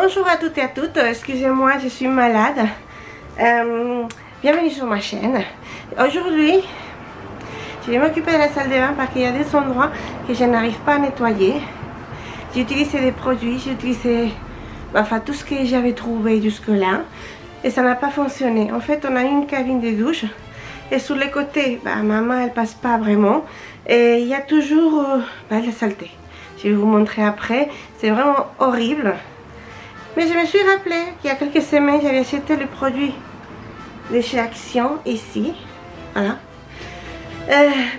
Bonjour à toutes et à toutes, excusez-moi, je suis malade. Bienvenue sur ma chaîne. Aujourd'hui, je vais m'occuper de la salle de bain parce qu'il y a des endroits que je n'arrive pas à nettoyer. J'ai utilisé des produits, j'ai utilisé tout ce que j'avais trouvé jusque-là et ça n'a pas fonctionné. En fait, on a une cabine de douche et sur les côtés, ma main elle passe pas vraiment et il y a toujours la saleté. Je vais vous montrer après, c'est vraiment horrible. Mais je me suis rappelé qu'il y a quelques semaines, j'avais acheté le produit de chez Action, ici, voilà,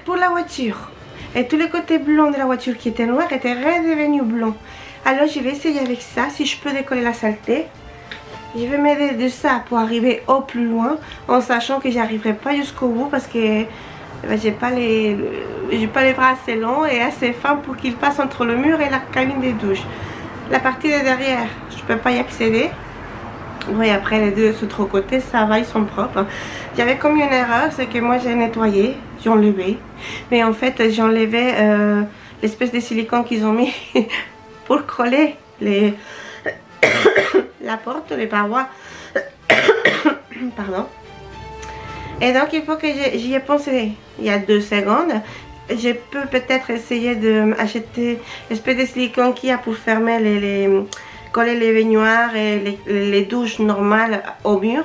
pour la voiture. Et tous les côtés blancs de la voiture qui étaient noirs étaient redevenus blancs. Alors je vais essayer avec ça, si je peux décoller la saleté. Je vais m'aider de ça pour arriver au plus loin, en sachant que j'arriverai pas jusqu'au bout parce que j'ai pas les bras assez longs et assez fins pour qu'ils passent entre le mur et la cabine de douche. La partie de derrière, je peux pas y accéder. Oui, après les deux autres côtés, ça va, ils sont propres. J'avais comme une erreur, c'est que moi j'ai nettoyé, j'ai enlevé. Mais en fait, j'ai enlevé l'espèce de silicone qu'ils ont mis pour coller la porte, les parois. Pardon. Et donc il faut que j'y ai pensé il y a 2 secondes. Je peux peut-être essayer d'acheter l'espèce de silicone qu'il y a pour fermer coller les baignoires et les douches normales au mur.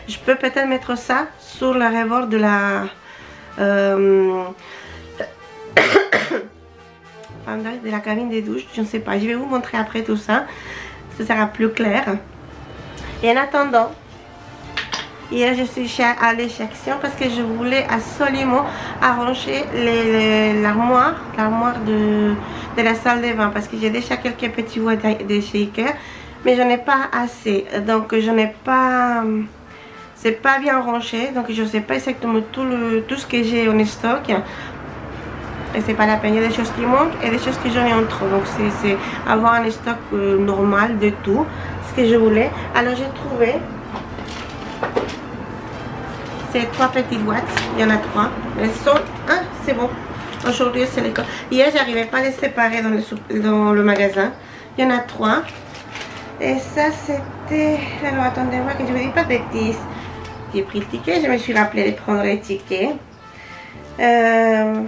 Je peux peut-être mettre ça sur le rebord de la de la cabine des douches. Je ne sais pas, je vais vous montrer après tout ça. Ça sera plus clair. Et en attendant, hier je suis allée chez Action parce que je voulais absolument arranger l'armoire de la salle de bain parce que j'ai déjà quelques petits boîtes de chez Ikea mais je n'ai pas assez, donc je n'ai pas, c'est pas bien rangé, donc je ne sais pas exactement tout ce que j'ai en stock et c'est pas la peine. Il y a des choses qui manquent et des choses que j'en ai en trop, donc c'est avoir un stock normal de tout ce que je voulais. Alors j'ai trouvé ces 3 petites boîtes, il y en a 3. Elles sont... Ah, c'est bon. Aujourd'hui, c'est les... Hier, j'arrivais pas à les séparer dans le magasin. Il y en a 3. Et ça, c'était... Alors, attendez-moi que je vous dis pas de bêtises. J'ai pris le ticket. Je me suis rappelé de prendre les tickets. Panier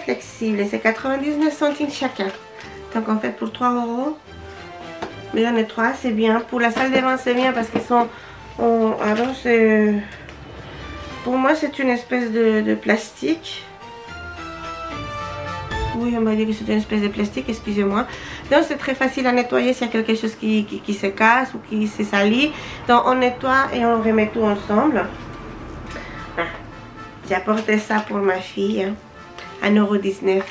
flexible. C'est 99 centimes chacun. Donc, en fait, pour 3 €. Mais j'en ai 3, c'est bien. Pour la salle de bain, c'est bien parce qu'ils sont... alors pour moi c'est une espèce de plastique. Oui, on va dire que c'est une espèce de plastique, excusez-moi. Donc c'est très facile à nettoyer s'il y a quelque chose qui se casse ou qui se salit. Donc on nettoie et on remet tout ensemble. J'ai apporté ça pour ma fille, à 1,19 €.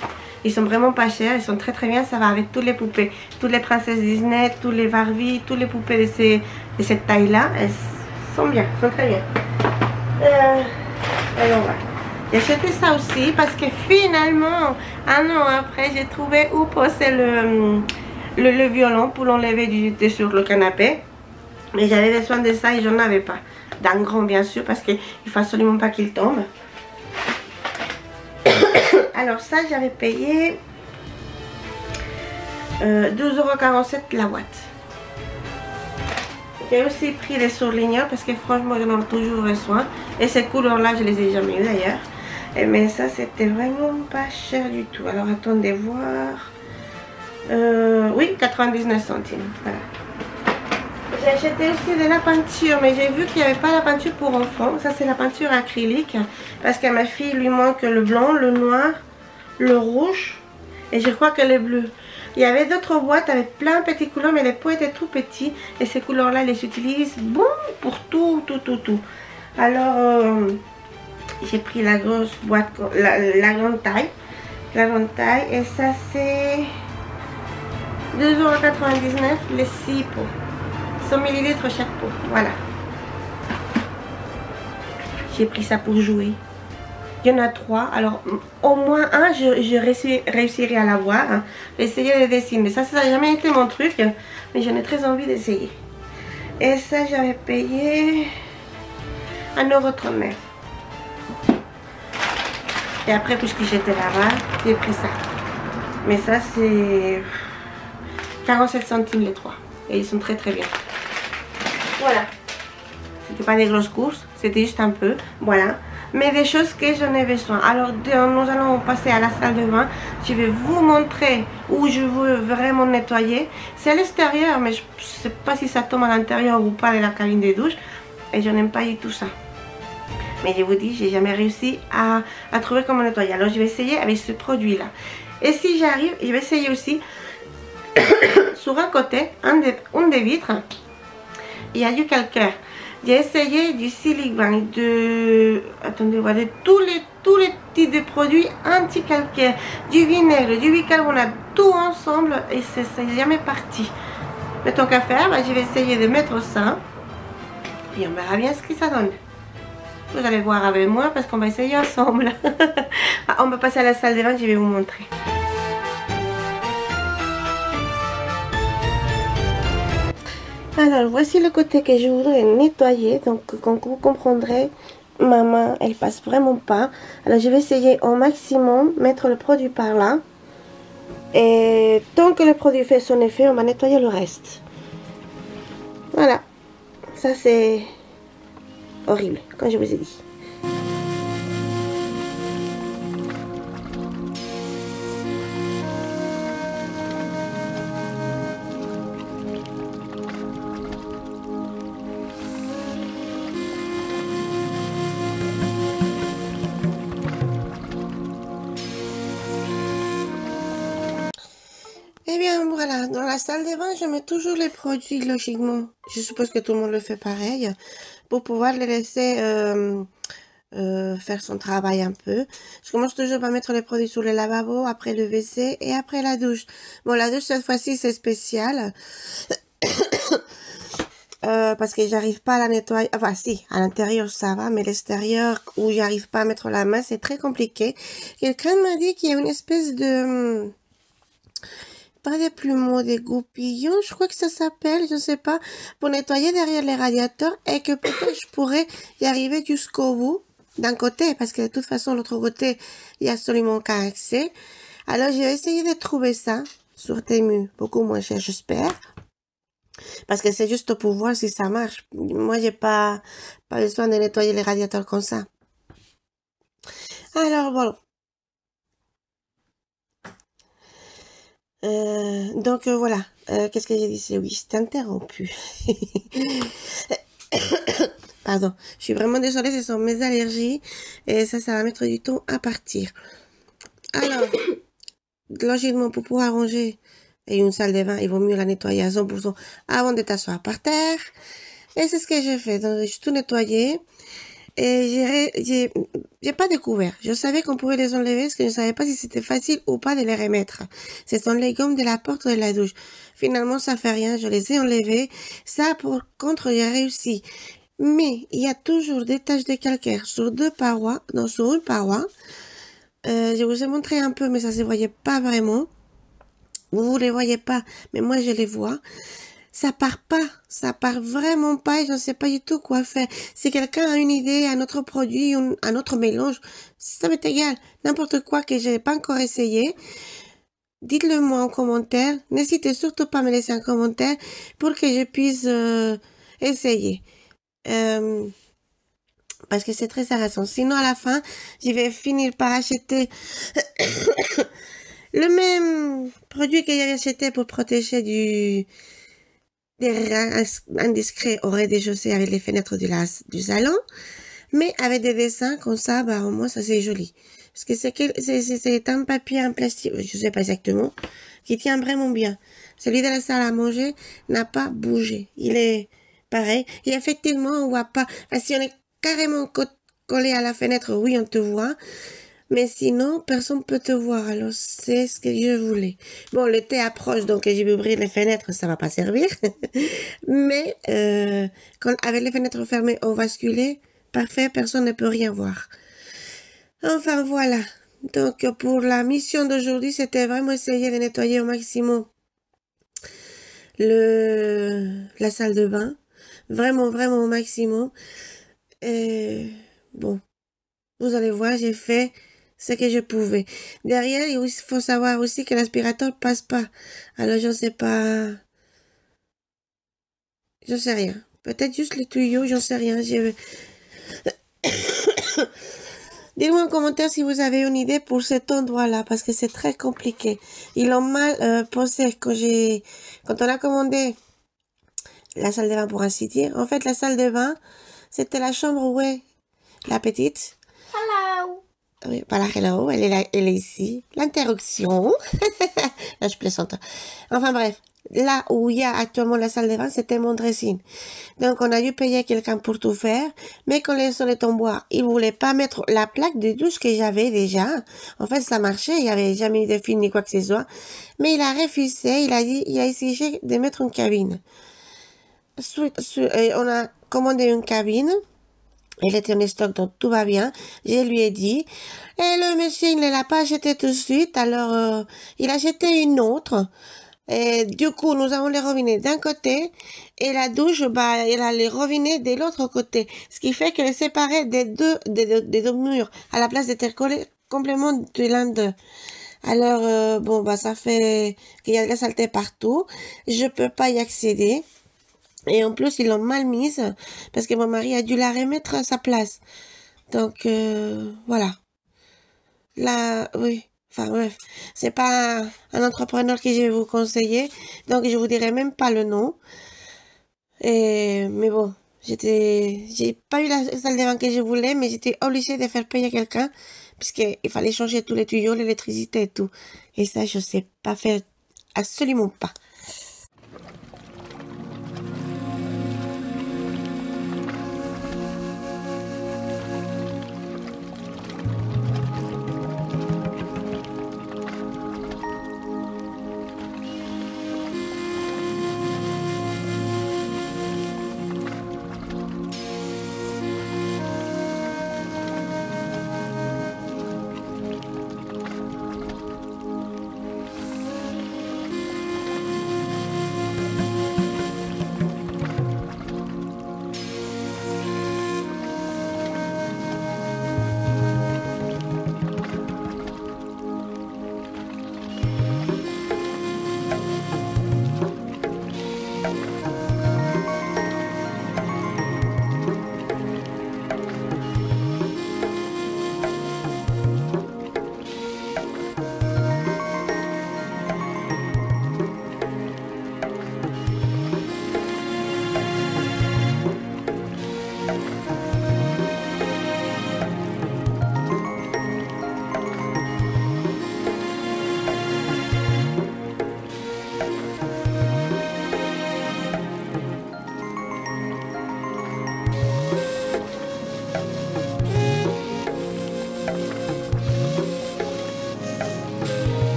Ils sont vraiment pas chers, ils sont très bien, ça va avec toutes les poupées, toutes les princesses Disney, tous les Barbie, toutes les poupées de cette taille là, elles sont bien, sont très bien. Alors voilà. J'ai acheté ça aussi parce que finalement, un an après, j'ai trouvé où poser le violon pour l'enlever sur le canapé. Mais j'avais besoin de ça et j'en avais pas. D'un grand bien sûr parce qu'il faut absolument pas qu'il tombe. Alors ça j'avais payé 12,47 € la boîte. J'ai aussi pris des surligneurs parce que franchement j'en ai toujours besoin. Et ces couleurs là je les ai jamais eu d'ailleurs. Mais ça c'était vraiment pas cher du tout. Alors attendez voir. Oui, 99 centimes. Voilà. J'ai acheté aussi de la peinture, mais j'ai vu qu'il n'y avait pas la peinture pour enfants. Ça c'est la peinture acrylique parce qu'à ma fille lui manque le blanc, le noir, le rouge et je crois que le bleu. Il y avait d'autres boîtes avec plein de petits couleurs mais les pots étaient tout petits et ces couleurs là les utilisent bon pour tout. Alors j'ai pris la grosse boîte, la grande taille et ça c'est 2,99 € les 6 pots, 100 ml chaque pot, voilà. J'ai pris ça pour jouer. Il y en a 3, alors au moins un je réussirai à l'avoir. Hein. Essayer de dessiner, ça n'a jamais été mon truc, mais j'en ai très envie d'essayer. Et ça j'avais payé 1,39 €. Et après puisque j'étais là-bas, j'ai pris ça. Mais ça c'est 47 centimes les 3. Et ils sont très très bien. Voilà. C'était pas des grosses courses, c'était juste un peu. Voilà. Mais des choses que j'en ai besoin. Alors nous allons passer à la salle de bain. Je vais vous montrer où je veux vraiment nettoyer. C'est à l'extérieur, mais je sais pas si ça tombe à l'intérieur ou pas de la cabine de douche. Et je n'aime pas du tout ça. Mais je vous dis, j'ai jamais réussi à trouver comment nettoyer. Alors je vais essayer avec ce produit là. Et si j'arrive, je vais essayer aussi sur un côté, une des vitres, il y a du calcaire. J'ai essayé du silicone, attendez, voilà, tous les types de produits anti-calcaire, du vinaigre, du bicarbonate, tout ensemble, et c'est jamais parti. Mais tant qu'à faire, je vais essayer de mettre ça, et on verra bien ce que ça donne. Vous allez voir avec moi parce qu'on va essayer ensemble. On va passer à la salle de bain, je vais vous montrer. Alors voici le côté que je voudrais nettoyer. Donc comme vous comprendrez, ma main elle passe vraiment pas. Alors je vais essayer au maximum mettre le produit par là. Et tant que le produit fait son effet, on va nettoyer le reste. Voilà. Ça c'est horrible, comme je vous ai dit. Eh bien voilà, dans la salle de bain, je mets toujours les produits logiquement. Je suppose que tout le monde le fait pareil. Pour pouvoir les laisser faire son travail un peu. Je commence toujours par mettre les produits sur le lavabo, après le WC et après la douche. Bon, la douche cette fois-ci c'est spécial. Parce que j'arrive pas à la nettoyer. Enfin si, à l'intérieur ça va, mais l'extérieur où j'arrive pas à mettre la main, c'est très compliqué. Quelqu'un m'a dit qu'il y a une espèce de... pas des plumeaux, des goupillons, je crois que ça s'appelle, je sais pas, pour nettoyer derrière les radiateurs et que peut-être je pourrais y arriver jusqu'au bout d'un côté, parce que de toute façon, l'autre côté, il y a absolument aucun accès. Alors, je vais essayer de trouver ça sur Temu, beaucoup moins cher, j'espère. Parce que c'est juste pour voir si ça marche. Moi, j'ai pas besoin de nettoyer les radiateurs comme ça. Alors, bon. Donc voilà, qu'est-ce que j'ai dit? Oui, c'est interrompu. Pardon, je suis vraiment désolée, ce sont mes allergies et ça va mettre du temps à partir. Alors, logiquement, pour pouvoir ranger une salle de bain, il vaut mieux la nettoyer à 100% avant de t'asseoir par terre. Et c'est ce que j'ai fait. Donc, j'ai tout nettoyé. Et j'ai pas découvert. Je savais qu'on pouvait les enlever, parce que je ne savais pas si c'était facile ou pas de les remettre. Ce sont les gommes de la porte de la douche. Finalement, ça fait rien. Je les ai enlevés. Ça, pour contre, j'ai réussi. Mais il y a toujours des taches de calcaire sur deux parois, non, sur une paroi. Je vous ai montré un peu, mais ça se voyait pas vraiment. Vous les voyez pas, mais moi je les vois. Ça part pas, ça part vraiment pas et je ne sais pas du tout quoi faire. Si quelqu'un a une idée, un autre produit, un autre mélange, ça m'est égal. N'importe quoi que j'ai pas encore essayé, dites-le moi en commentaire. N'hésitez surtout pas à me laisser un commentaire pour que je puisse essayer. Parce que c'est très intéressant. Sinon, à la fin, je vais finir par acheter le même produit que j'avais acheté pour protéger des rats indiscrets au rez-de-chaussée avec les fenêtres du salon, mais avec des dessins comme ça, bah, au moins, ça c'est joli. Parce que c'est un papier en plastique, je sais pas exactement, qui tient vraiment bien. Celui de la salle à manger n'a pas bougé. Il est pareil. Et effectivement, on voit pas. Enfin, si on est carrément collé à la fenêtre, oui, on te voit. Mais sinon, personne ne peut te voir. Alors, c'est ce que je voulais. Bon, l'été approche, donc je vais ouvrir les fenêtres, ça va pas servir. Mais, avec les fenêtres fermées, on va basculer. Parfait, personne ne peut rien voir. Enfin, voilà. Donc, pour la mission d'aujourd'hui, c'était vraiment essayer de nettoyer au maximum la salle de bain. Vraiment, vraiment au maximum. Et, bon. Vous allez voir, j'ai fait ce que je pouvais. Derrière, il faut savoir aussi que l'aspirateur passe pas. Alors, je sais pas. Je sais rien. Peut-être juste le tuyau, j'en sais rien. Dites-moi en commentaire si vous avez une idée pour cet endroit-là, parce que c'est très compliqué. Ils l'ont mal pensé quand on a commandé la salle de bain pour ainsi dire. En fait, la salle de bain, c'était la chambre où est la petite. Hello. Oui, pas la hello, elle est ici. L'interruption. Là, je plaisante. Enfin bref, là où il y a actuellement la salle de bain, c'était mon dressing. Donc, on a dû payer quelqu'un pour tout faire. Mais quand les sonnets en bois, il voulait pas mettre la plaque de douche que j'avais déjà. En fait, ça marchait, il y avait jamais eu de fil ni quoi que ce soit. Mais il a refusé, il a exigé de mettre une cabine. On a commandé une cabine. Elle était en stock, donc tout va bien. Je lui ai dit. Et le monsieur, il ne l'a pas acheté tout de suite. Alors, il a acheté une autre. Et du coup, nous avons les robinets d'un côté. Et la douche, elle a les robinets de l'autre côté. Ce qui fait qu'elle est séparée des deux murs. À la place d'être collée complètement de l'un d'eux. Alors, ça fait qu'il y a de la saleté partout. Je peux pas y accéder. Et en plus, ils l'ont mal mise parce que mon mari a dû la remettre à sa place. Donc, voilà. Là, oui. Enfin, bref. C'est pas un entrepreneur que je vais vous conseiller. Donc, je vous dirai même pas le nom. Mais bon, j'ai pas eu la salle de bain que je voulais, mais j'étais obligée de faire payer quelqu'un puisqu'il fallait changer tous les tuyaux, l'électricité et tout. Et ça, je sais pas faire absolument pas.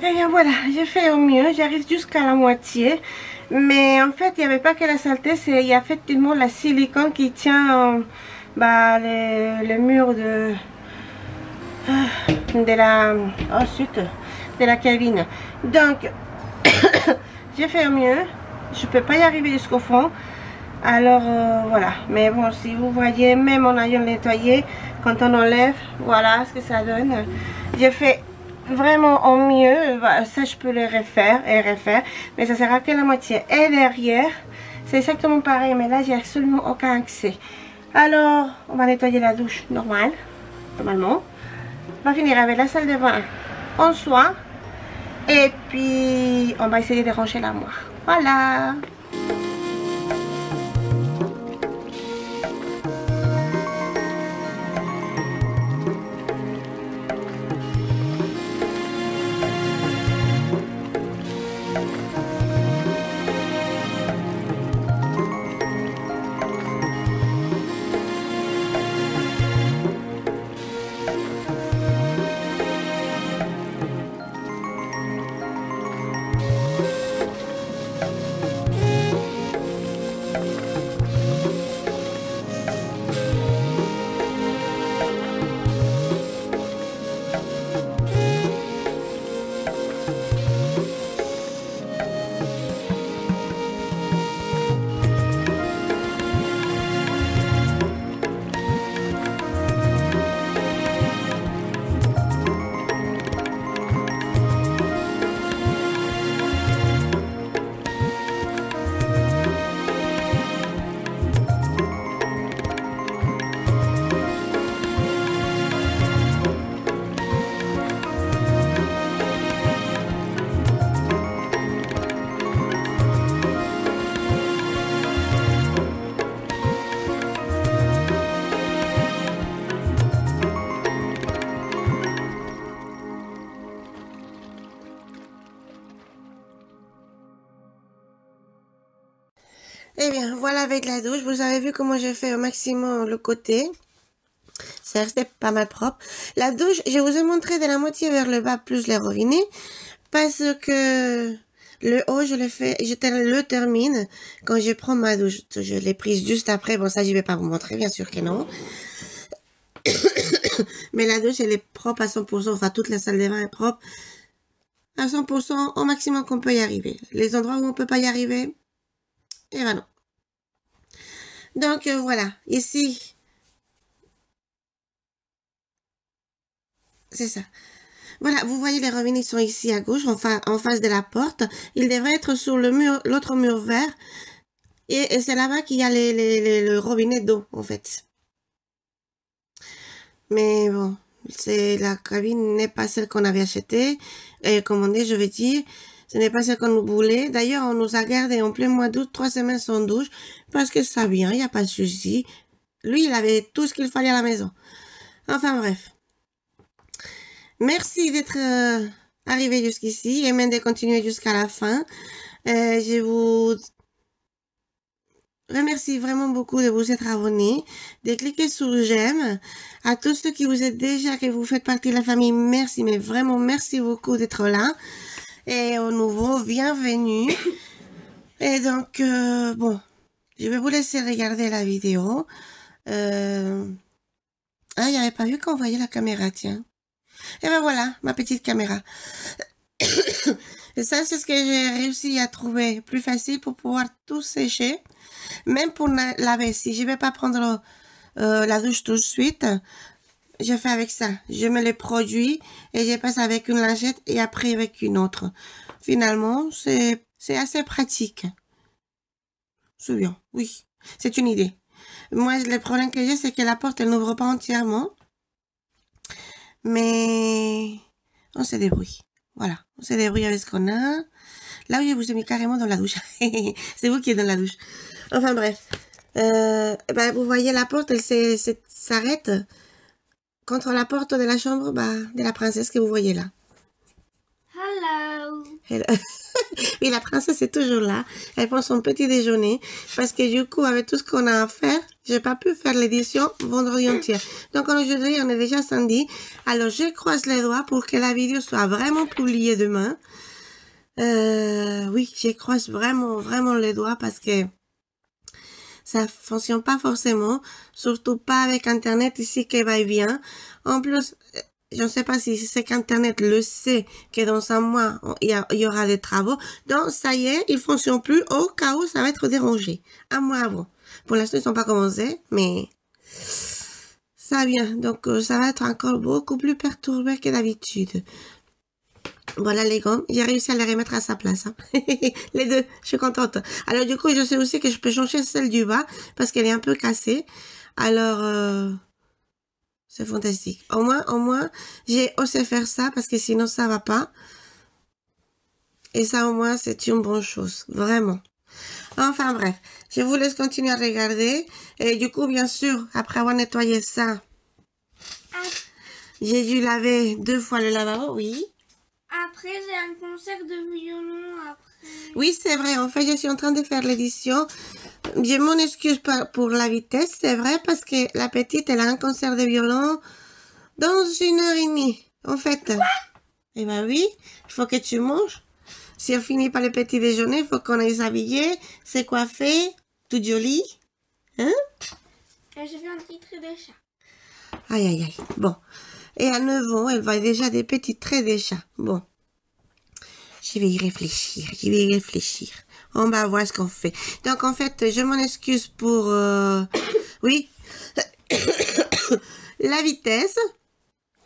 Et bien voilà, j'ai fait au mieux, j'arrive jusqu'à la moitié. Mais en fait, il n'y avait pas que la saleté, il y a effectivement la silicone qui tient le mur de la cabine. Donc, j'ai fait au mieux. Je peux pas y arriver jusqu'au fond. Alors, voilà. Mais bon, si vous voyez, même en ayant nettoyé, quand on enlève, voilà ce que ça donne. J'ai fait vraiment au mieux. Ça, je peux le refaire et refaire. Mais ça sera que la moitié. Et derrière, c'est exactement pareil. Mais là, j'ai absolument aucun accès. Alors, on va nettoyer la douche normalement. On va finir avec la salle de bain prend soin. Et puis, on va essayer de ranger l'armoire. Voilà. Eh bien, voilà avec la douche. Vous avez vu comment j'ai fait au maximum le côté. C'est resté pas mal propre. La douche, je vous ai montré de la moitié vers le bas plus les robinets. Parce que le haut, je le termine quand je prends ma douche. Je l'ai prise juste après. Bon, ça, je vais pas vous montrer, bien sûr que non. Mais la douche, elle est propre à 100%. Enfin, toute la salle de bain est propre à 100% au maximum qu'on peut y arriver. Les endroits où on peut pas y arriver, eh ben non. Donc, voilà. Ici, c'est ça. Voilà, vous voyez les robinets sont ici à gauche, en face de la porte. Ils devraient être sur le mur, l'autre mur vert. Et c'est là-bas qu'il y a le robinet d'eau, en fait. Mais bon, la cabine n'est pas celle qu'on avait achetée, commandée, je veux dire. Ce n'est pas celle qu'on nous voulait. D'ailleurs, on nous a gardé en plein mois d'août, 3 semaines sans douche, parce que ça vient, il n'y a pas de souci. Lui, il avait tout ce qu'il fallait à la maison. Enfin bref. Merci d'être arrivé jusqu'ici et même de continuer jusqu'à la fin. Je vous remercie vraiment beaucoup de vous être abonnés, de cliquer sur j'aime. À tous ceux qui vous êtes déjà, que vous faites partie de la famille, merci, mais vraiment merci beaucoup d'être là. Et au nouveau, bienvenue. Et donc, bon, je vais vous laisser regarder la vidéo. Ah, il n'y avait pas vu qu'on voyait la caméra, tiens. Et ben voilà, ma petite caméra. Et ça, c'est ce que j'ai réussi à trouver plus facile pour pouvoir tout sécher. Même pour laver, si je vais pas prendre la douche tout de suite, je fais avec ça. Je mets les produits et je passe avec une lingette et après avec une autre. Finalement, c'est assez pratique. C'est bien, oui. C'est une idée. Moi, le problème que j'ai, c'est que la porte, elle n'ouvre pas entièrement. Mais on se débrouille. Voilà, on se débrouille avec ce qu'on a. Là, je vous ai mis carrément dans la douche. C'est vous qui êtes dans la douche. Enfin bref. Ben, vous voyez la porte, elle s'arrête contre la porte de la chambre de la princesse que vous voyez là. Hello. Oui, la princesse est toujours là. Elle prend son petit déjeuner. Parce que du coup, avec tout ce qu'on a à faire, j'ai pas pu faire l'édition vendredi entier. Donc aujourd'hui, on est déjà samedi. Alors, je croise les doigts pour que la vidéo soit vraiment publiée demain. Oui, je croise vraiment les doigts parce que ça fonctionne pas forcément. Surtout pas avec Internet ici qui va et vient. En plus, je ne sais pas si c'est qu'Internet le sait que dans un mois, il y aura des travaux. Donc, ça y est, il ne fonctionne plus. Au cas où, ça va être dérangé. Un mois avant. Pour l'instant, ils ne sont pas commencés, mais ça vient. Donc, ça va être encore beaucoup plus perturbé que d'habitude. Voilà les gommes. J'ai réussi à les remettre à sa place. Hein. Les deux. Je suis contente. Alors, du coup, je sais aussi que je peux changer celle du bas parce qu'elle est un peu cassée. Alors, C'est fantastique. Au moins, j'ai osé faire ça parce que sinon ça va pas. Et ça, au moins, c'est une bonne chose. Vraiment. Enfin, bref. Je vous laisse continuer à regarder. Et du coup, bien sûr, après avoir nettoyé ça, j'ai dû laver 2 fois le lavabo, oui. Après, j'ai un concert de violon après. Oui, c'est vrai. En fait, je suis en train de faire l'édition. Je m'en excuse pour la vitesse, c'est vrai, parce que la petite, elle a un concert de violon dans 1h30, en fait. Quoi? Eh ben oui, il faut que tu manges. Si on finit par le petit déjeuner, il faut qu'on aille s'habiller, se coiffer, tout joli. Hein? Et j'ai fait un petit trait de chat. Aïe, aïe, aïe. Bon. Et à 9 ans, elle voit déjà des petits traits de chat. Bon. Je vais y réfléchir. On va voir ce qu'on fait. Donc, en fait, je m'en excuse pour... oui. La vitesse.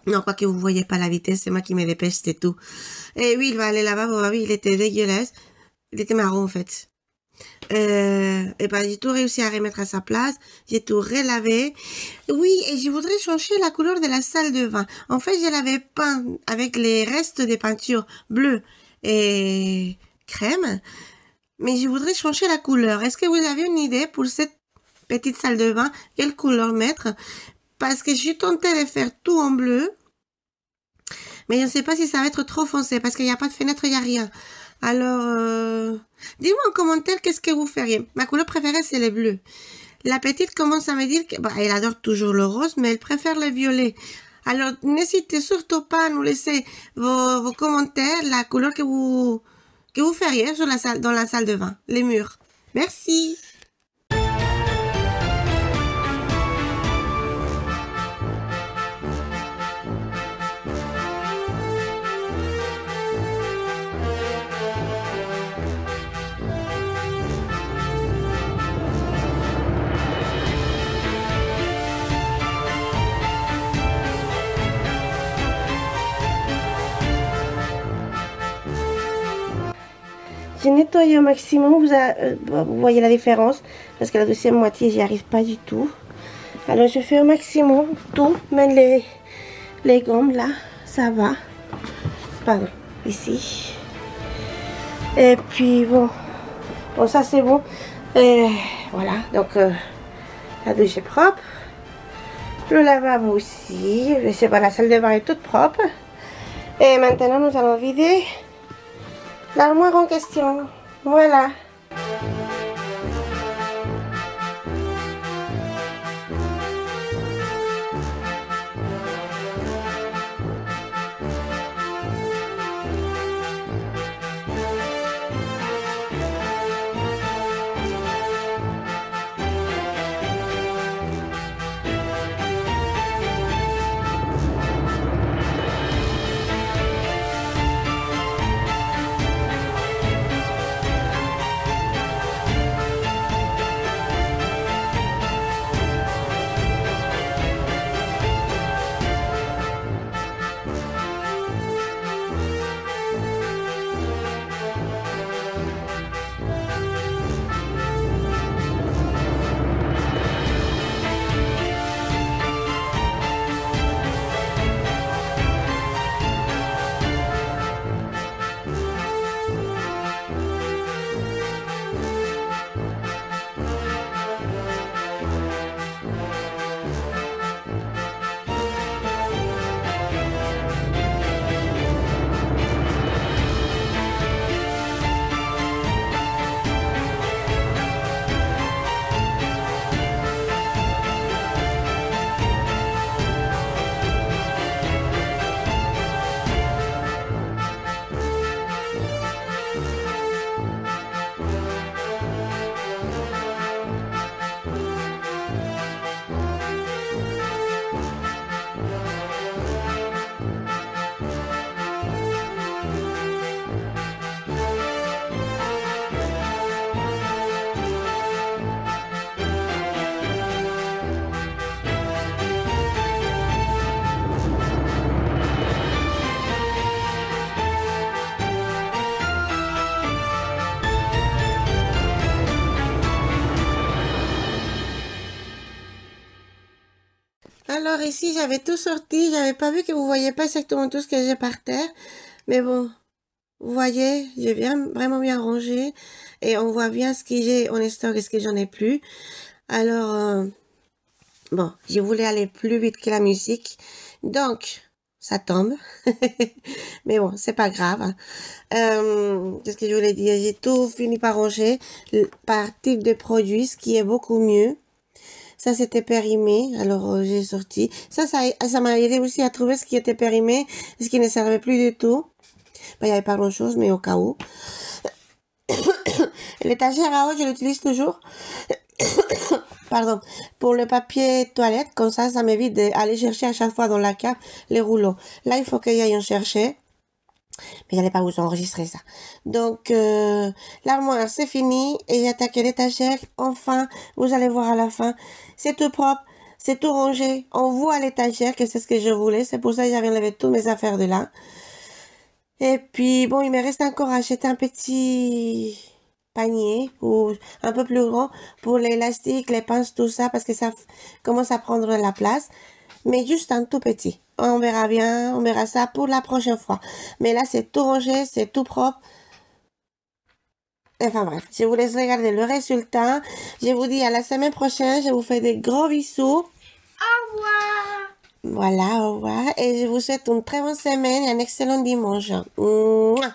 Non, quoi que vous voyez pas la vitesse, c'est moi qui me dépêche, c'est tout. Et oui, il va aller là-bas. Oui, il était dégueulasse. Il était marron, en fait. Et ben, j'ai tout réussi à remettre à sa place. J'ai tout relavé. Oui, et je voudrais changer la couleur de la salle de bain. En fait, je l'avais peint avec les restes des peintures bleues et crème. Mais je voudrais changer la couleur. Est-ce que vous avez une idée pour cette petite salle de bain? Quelle couleur mettre? Parce que je suis tentée de faire tout en bleu. Mais je ne sais pas si ça va être trop foncé. Parce qu'il n'y a pas de fenêtre, il n'y a rien. Alors, dis-moi en commentaire qu'est-ce que vous feriez. Ma couleur préférée, c'est le bleu. La petite commence à me dire qu'elle adore toujours le rose, mais elle préfère le violet. Alors, n'hésitez surtout pas à nous laisser vos commentaires, la couleur que vous feriez sur dans la salle de bain, les murs. Merci. J'ai nettoyé au maximum, vous voyez la différence, parce que la deuxième moitié, j'y arrive pas du tout. Alors je fais au maximum tout, même les gommes là, ça va. Pardon, ici. Et puis bon, ça c'est bon. Et voilà, donc la douche est propre. Le lavabo aussi, je sais pas, la salle de bain est toute propre. Et maintenant nous allons vider l'armoire en question. Voilà. Alors ici, j'avais tout sorti. J'avais pas vu que vous voyez pas exactement tout ce que j'ai par terre. Mais bon, vous voyez, j'ai vraiment bien rangé. Et on voit bien ce que j'ai en stock et ce que j'en ai plus. Alors, bon, je voulais aller plus vite que la musique. Donc, ça tombe. Mais bon, c'est pas grave. Qu'est-ce que je voulais dire? J'ai tout fini par ranger par type de produit, ce qui est beaucoup mieux. Ça, c'était périmé. Alors, j'ai sorti. Ça m'a aidé aussi à trouver ce qui était périmé et ce qui ne servait plus du tout. Ben, il n'y avait pas grand-chose, mais au cas où. L'étagère à eau, je l'utilise toujours. Pardon. Pour le papier toilette, comme ça m'évite d'aller chercher à chaque fois dans la cave les rouleaux. Là, il faut que j'aille en chercher. Mais j'allais pas vous enregistrer ça. Donc, l'armoire, c'est fini. Et j'ai attaqué l'étagère. Enfin, vous allez voir à la fin. C'est tout propre. C'est tout rangé. On voit l'étagère que c'est ce que je voulais. C'est pour ça que j'avais enlevé toutes mes affaires de là. Et puis, bon, il me reste encore à acheter un petit panier ou un peu plus grand pour l'élastique, les pinces, tout ça, parce que ça commence à prendre la place. Mais juste un tout petit. On verra bien, on verra ça pour la prochaine fois. Mais là, c'est tout rangé, c'est tout propre. Enfin bref, je vous laisse regarder le résultat. Je vous dis à la semaine prochaine. Je vous fais des gros bisous. Au revoir. Voilà, au revoir. Et je vous souhaite une très bonne semaine et un excellent dimanche. Mouah.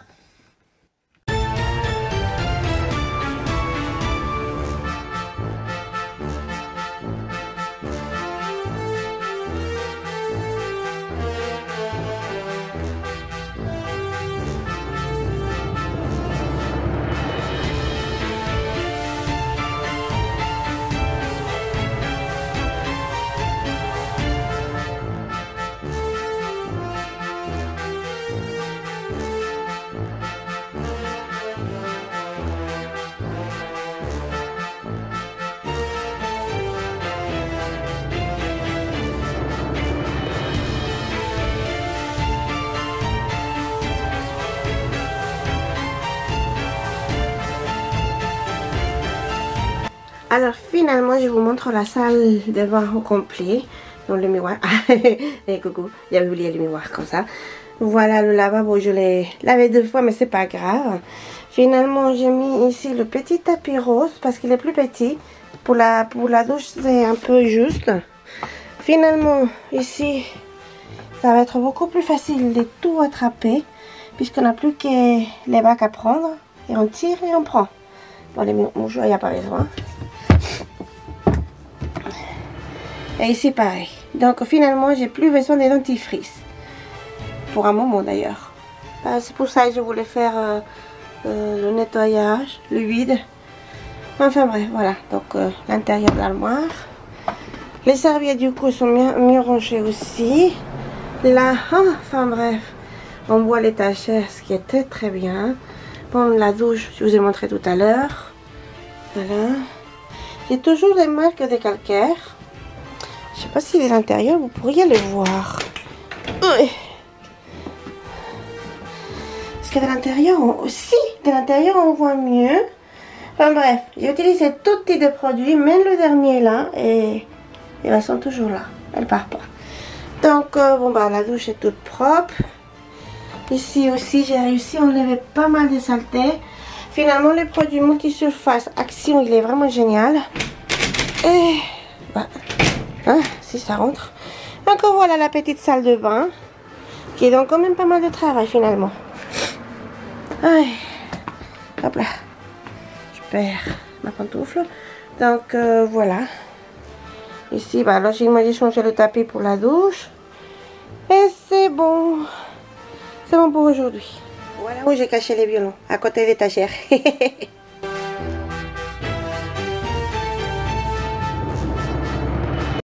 Alors finalement, je vous montre la salle de bain au complet. Dans le miroir. Et coucou, j'avais oublié le miroir comme ça. Voilà le lavabo, je l'ai lavé 2 fois, mais c'est pas grave. Finalement, j'ai mis ici le petit tapis rose parce qu'il est plus petit. Pour la douche, c'est un peu juste. Finalement, ici, ça va être beaucoup plus facile de tout attraper. Puisqu'on n'a plus que les bacs à prendre. Et on tire et on prend. Bon, les mouchoirs, il n'y a pas besoin. Et ici pareil. Donc finalement j'ai plus besoin de dentifrice. Pour un moment d'ailleurs. C'est pour ça que je voulais faire le nettoyage, le vide. Enfin bref, voilà. Donc l'intérieur de l'armoire. Les serviettes du coup sont mieux rangées aussi. Là, enfin bref. On voit l'étagère, ce qui était très bien. Bon, la douche, je vous ai montré tout à l'heure. Voilà. J'ai toujours des marques de calcaire. Je sais pas si à l'intérieur, vous pourriez le voir. Parce que de l'intérieur, on voit mieux. Enfin bref, j'ai utilisé tout type de produits, même le dernier là, et elles sont toujours là. Elles partent pas. Donc, bon bah la douche est toute propre. Ici aussi, j'ai réussi à enlever pas mal de saletés. Finalement, le produit multisurface Action, il est vraiment génial. Et bah, si ça rentre. Encore voilà la petite salle de bain, qui est donc quand même pas mal de travail finalement. Aïe. Hop là. Je perds ma pantoufle. Donc voilà. Ici, bah, logiquement, j'ai changé le tapis pour la douche. Et c'est bon. C'est bon pour aujourd'hui. Voilà où j'ai caché les violons, à côté de l'étagère.